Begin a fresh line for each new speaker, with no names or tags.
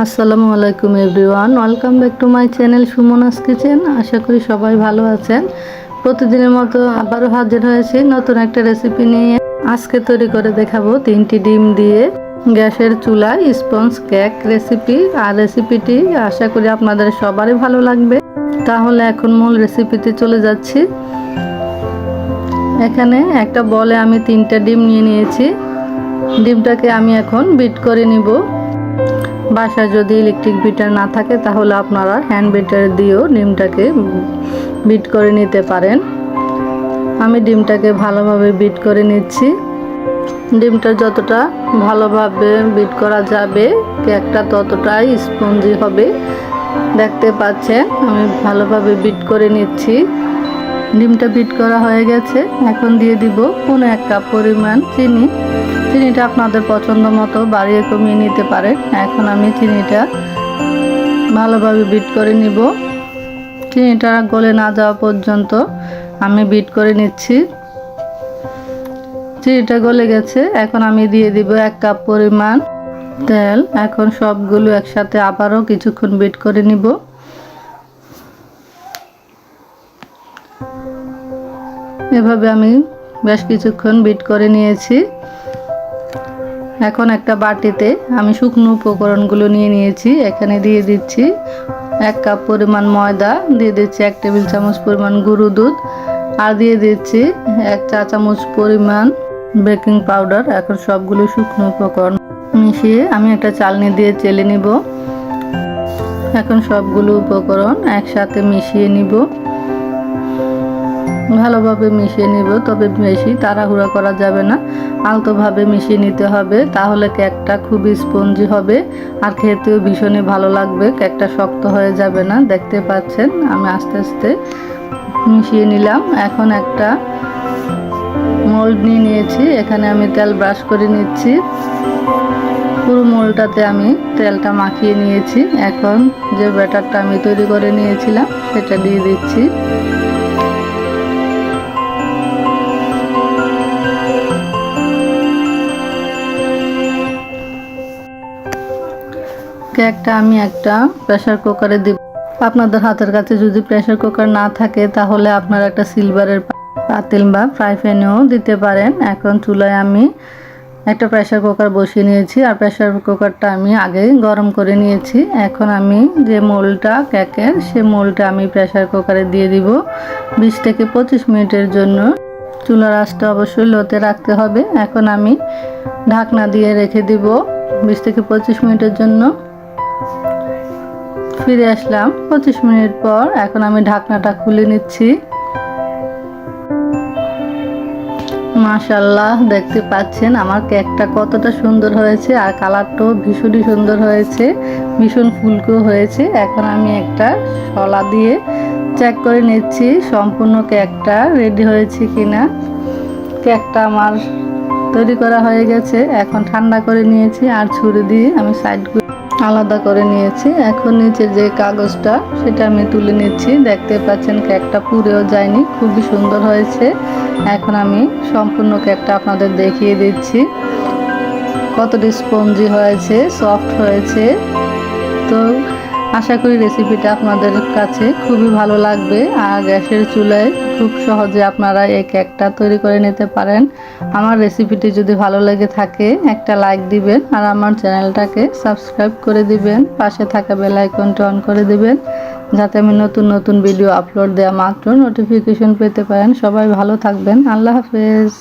আসসালামু আলাইকুম everyone, welcome back to my channel Sumona's kitchen. আশা করি সবাই ভালো আছেন। প্রতিদিনের মতো আবারও হাজির হয়েছি নতুন একটা রেসিপি নিয়ে। আজকে তৈরি করে দেখাবো 3টি ডিম দিয়ে গ্যাসের চুলায় স্পঞ্জ কেক রেসিপি। আর রেসিপিটি আশা করি আপনাদের সবারই ভালো লাগবে। তাহলে এখন মূল রেসিপিতে চলে যাচ্ছি। এখানে একটা বলে আমি 3টা ডিম নিয়ে নিয়েছি। ডিমটাকে আমি এখন বিট করে নিব। বাসায় যদি ইলেকট্রিক বিটার না থাকে তাহলে আপনারা হ্যান্ড বিটার দিয়েও ডিমটাকে বিট করে নিতে পারেন। আমি ডিমটাকে ভালোভাবে বিট করে নিচ্ছি। ডিমটা যতটা ভালোভাবে বিট করা যাবে কেকটা ততটাই স্পঞ্জি হবে। দেখতে পাচ্ছেন আমি ভালোভাবে বিট করে নিচ্ছি। ডিমটা বিট করা হয়ে গেছে। এখন দিয়ে দিব 1 কাপ পরিমাণ চিনি। চিনিটা আপনাদের পছন্দ মতো বাড়িয়ে কমিয়ে নিতে পারেন। এখন আমি চিনিটা ভালোভাবে বিট করে নিব। চিনিটা গলে না যাওয়া পর্যন্ত আমি বিট করে নিচ্ছি। চিনিটা গলে গেছে। এখন আমি দিয়ে দিব 1 কাপ পরিমাণ তেল। এখন সবগুলো একসাথে আবারও কিছুক্ষণ বিট করে নিব। এভাবে আমি বেশ কিছুক্ষণ বিট করে নিয়েছি। এখন একটা বাটিতে আমি শুকনো উপকরণগুলো নিয়ে নিয়েছি। এখানে দিয়ে দিচ্ছি 1 কাপ পরিমাণ ময়দা, দিয়ে দিচ্ছি 1 টেবিল চামচ পরিমাণ গুঁড়ো দুধ, আর দিয়ে দিচ্ছি 1 চা চামচ পরিমাণ বেকিং পাউডার। এখন সবগুলো শুকনো উপকরণ মিশিয়ে আমি একটা চালনি দিয়ে চেলে নিব। এখন সবগুলো উপকরণ একসাথে মিশিয়ে নিব। ভালোভাবে মিশিয়ে নিব, তবে বেশি তাড়াহুড়া করা যাবে না, আলতোভাবে মিশিয়ে নিতে হবে। তাহলে কেকটা খুবই স্পঞ্জি হবে আর খেতেও ভীষণই ভালো লাগবে। কেকটা শক্ত হয়ে যাবে না। দেখতে পাচ্ছেন আমি আস্তে আস্তে মিশিয়ে নিলাম। এখন একটা মোল্ড নিয়ে নিয়েছি। এখানে আমি তেল ব্রাশ করে নিচ্ছি। পুরো মোল্ডটাতে আমি তেলটা মাখিয়ে নিয়েছি। এখন যে ব্যাটারটা আমি তৈরি করে নিয়েছিলাম সেটা দিয়ে দিচ্ছি। কেকটা আমি একটা প্রেসার কুকারে দিব। আপনাদের হাতের কাছে যদি প্রেসার কুকার না থাকে তাহলে আপনারা একটা সিলভারের পাতিল বা ফ্রাই প্যানেও দিতে পারেন। এখন চুলায় আমি একটা প্রেসার কুকার বসিয়ে নিয়েছি আর প্রেসার কুকারটা আমি আগে গরম করে নিয়েছি। এখন আমি যে মোল্ডটা কেকের সে মোল্ডটা আমি প্রেসার কুকারে দিয়ে দিব। 20 থেকে 25 মিনিটের জন্য চুলার আঁচটা অবশ্যই লোতে রাখতে হবে। এখন আমি ঢাকনা দিয়ে রেখে দিব 20 থেকে 25 মিনিটের জন্য। ফিরে আসলাম 25 মিনিট পর। এখন আমি ঢাকনাটা খুলে নিচ্ছি। মাশাআল্লাহ, দেখতে পাচ্ছেন আমার কেকটা কতটা সুন্দর হয়েছে আর কালারটাও ভীষণই সুন্দর হয়েছে, ভীষণ ফুলকো হয়েছে। এখন আমি একটা শলা দিয়ে চেক করে নিচ্ছি সম্পূর্ণ কেকটা রেডি হয়েছে কিনা। কেকটা আমার তৈরি করা হয়ে গেছে। এখন ঠান্ডা করে নিয়েছি আর ছুরি দিয়ে আমি সাইডগুলো আলাদা করে নিয়েছি। এখন নিচে যে কাগজটা সেটা আমি তুলে নিচ্ছি। দেখতে পাচ্ছেন কেকটা পুড়েও যায়নি, খুবই সুন্দর হয়েছে। এখন আমি সম্পূর্ণ কেকটা আপনাদের দেখিয়ে দিচ্ছি কতটা স্পঞ্জি হয়েছে, সফট হয়েছে। তো আশা করি রেসিপিটা আপনাদের কাছে খুবই ভালো লাগবে। আর গ্যাসের চুলায় খুব সহজে আপনারা এই কেকটা তৈরি করে নিতে পারেন। আমার রেসিপিটি যদি ভালো লেগে থাকে একটা লাইক দিবেন আর আমার চ্যানেলটাকে সাবস্ক্রাইব করে দিবেন। পাশে থাকা বেল আইকনটা অন করে দিবেন যাতে আমি নতুন নতুন ভিডিও আপলোড দেওয়া মাত্র নোটিফিকেশন পেতে পারেন। সবাই ভালো থাকবেন। আল্লাহ হাফেজ।